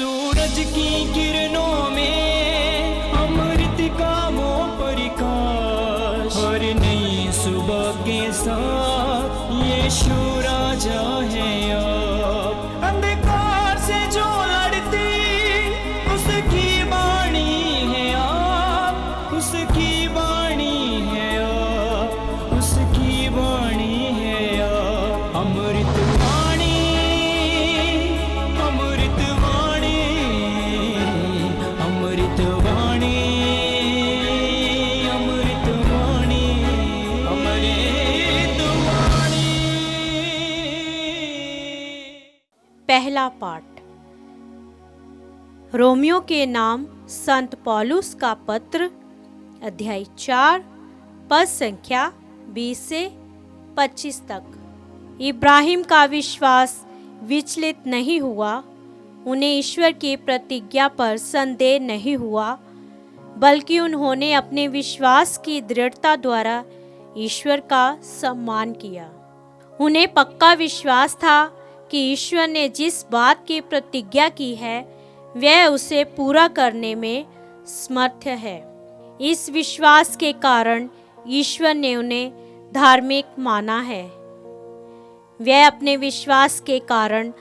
सूरज की किरणों में अमृत का वो प्रकाश, हर नई सुबह के साथ यीशु राजा है अब। अंधकार से जो लड़ती उसकी वाणी है आप, उसकी वाणी है आप, उसकी वाणी है आप। अमृत वाणी, अमृत वाणी, अमृत वाणी, अमृत वाणी, अमृत वाणी। पहला पाठ। रोमियो के नाम संत पौलुस का पत्र, अध्याय 4, पद संख्या 20 से 25 तक। इब्राहिम का विश्वास विचलित नहीं हुआ, उन्हें ईश्वर की प्रतिज्ञा पर संदेह नहीं हुआ, बल्कि उन्होंने अपने विश्वास की दृढ़ता द्वारा ईश्वर का सम्मान किया। उन्हें पक्का विश्वास था कि ईश्वर ने जिस बात की प्रतिज्ञा की है वह उसे पूरा करने में समर्थ है। इस विश्वास के कारण ईश्वर ने उन्हें धार्मिक माना है। वे अपने विश्वास के कारण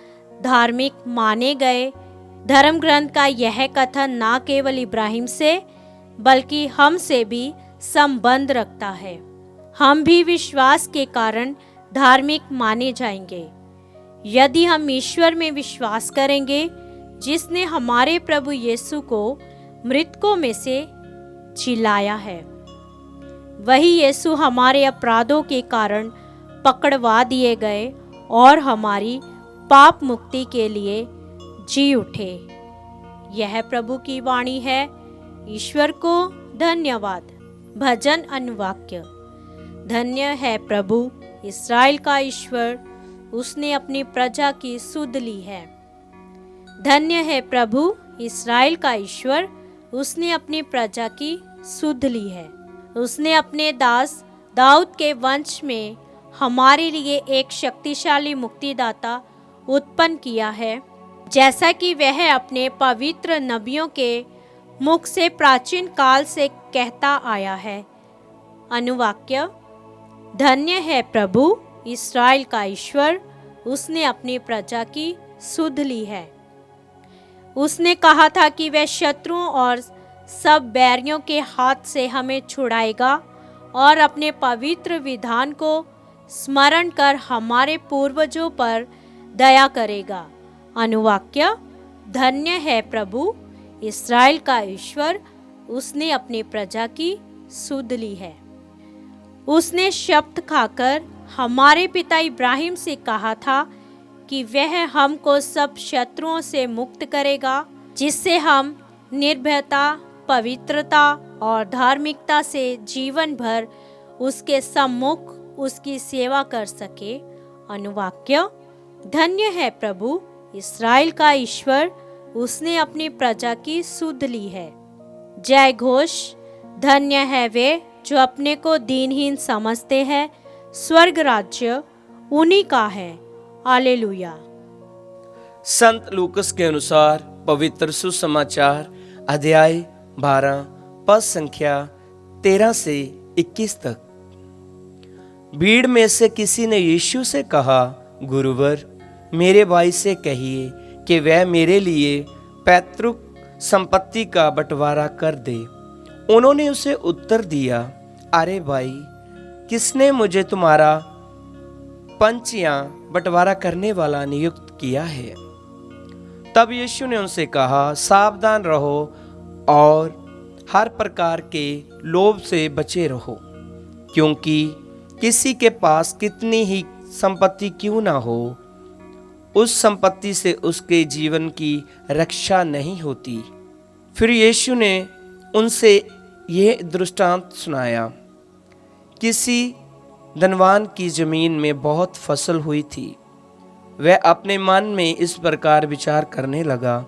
धार्मिक माने गए। धर्म ग्रंथ का यह कथन न केवल इब्राहिम से बल्कि हम से भी संबंध रखता है। हम भी विश्वास के कारण धार्मिक माने जाएंगे यदि हम ईश्वर में विश्वास करेंगे, जिसने हमारे प्रभु यीशु को मृतकों में से जिलाया है। वही यीशु हमारे अपराधों के कारण पकड़वा दिए गए और हमारी पाप मुक्ति के लिए जी उठे। यह प्रभु की वाणी है। ईश्वर को धन्यवाद। भजन अनुवाक्य। धन्य है प्रभु इस्राएल का ईश्वर, उसने अपनी प्रजा की सुध ली है। धन्य है प्रभु इस्राएल का ईश्वर, उसने अपनी प्रजा की सुध ली है। उसने अपने दास दाऊद के वंश में हमारे लिए एक शक्तिशाली मुक्तिदाता उत्पन्न किया है, जैसा कि वह अपने पवित्र नबियों के मुख से प्राचीन काल से कहता आया है। अनुवाक्य। धन्य है प्रभु इस्राएल का ईश्वर, उसने अपनी प्रजा की सुध ली है। उसने कहा था कि वह शत्रुओं और सब बैरियों के हाथ से हमें छुड़ाएगा और अपने पवित्र विधान को स्मरण कर हमारे पूर्वजों पर दया करेगा। अनुवाक्य। धन्य है प्रभु इस्राएल का ईश्वर, उसने अपनी प्रजा की सुध ली है। उसने शपथ खाकर हमारे पिता इब्राहिम से कहा था कि वह हमको सब शत्रुओं से मुक्त करेगा, जिससे हम निर्भयता, पवित्रता और धार्मिकता से जीवन भर उसके सम्मुख उसकी सेवा कर सके। अनुवाक्य। धन्य है प्रभु इस्राएल का ईश्वर, उसने अपनी प्रजा की सुध ली है। जय घोष। धन्य है वे जो अपने को दीनहीन समझते हैं, स्वर्ग राज्य उन्हीं का है। हालेलुया। संत लूकस के अनुसार पवित्र सुसमाचार अध्याय 12 पद संख्या 13 से 21 तक। भीड़ में से किसी ने यीशु से कहा, गुरुवर, मेरे भाई से कहिए कि वह मेरे लिए पैतृक संपत्ति का बंटवारा कर दे। उन्होंने उसे उत्तर दिया, अरे भाई, किसने मुझे तुम्हारा पंच या बंटवारा करने वाला नियुक्त किया है? तब यीशु ने उनसे कहा, सावधान रहो और हर प्रकार के लोभ से बचे रहो, क्योंकि किसी के पास कितनी ही संपत्ति क्यों ना हो, उस संपत्ति से उसके जीवन की रक्षा नहीं होती। फिर यीशु ने उनसे यह दृष्टांत सुनाया। किसी धनवान की जमीन में बहुत फसल हुई थी। वह अपने मन में इस प्रकार विचार करने लगा,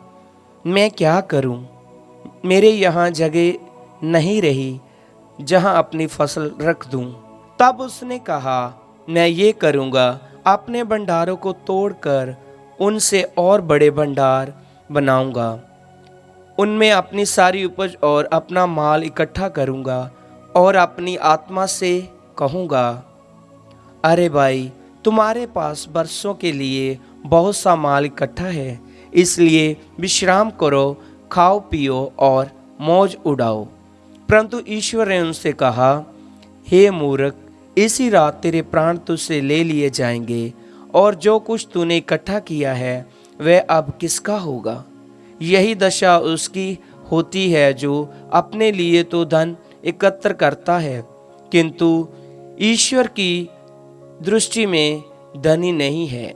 मैं क्या करूं? मेरे यहाँ जगह नहीं रही जहाँ अपनी फसल रख दूं। तब उसने कहा, मैं ये करूँगा, अपने भंडारों को तोड़कर उनसे और बड़े भंडार बनाऊंगा, उनमें अपनी सारी उपज और अपना माल इकट्ठा करूंगा और अपनी आत्मा से कहूंगा, अरे भाई, तुम्हारे पास बरसों के लिए बहुत सा माल इकट्ठा है, इसलिए विश्राम करो, खाओ पियो और मौज उड़ाओ। परंतु ईश्वर ने उनसे कहा, हे मूर्ख, इसी रात तेरे प्राण तुझसे ले लिए जाएंगे, और जो कुछ तूने इकट्ठा किया है वह अब किसका होगा? यही दशा उसकी होती है जो अपने लिए तो धन एकत्र करता है, किंतु ईश्वर की दृष्टि में धनी नहीं है।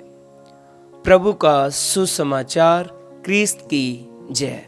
प्रभु का सुसमाचार। क्रिस्त की जय।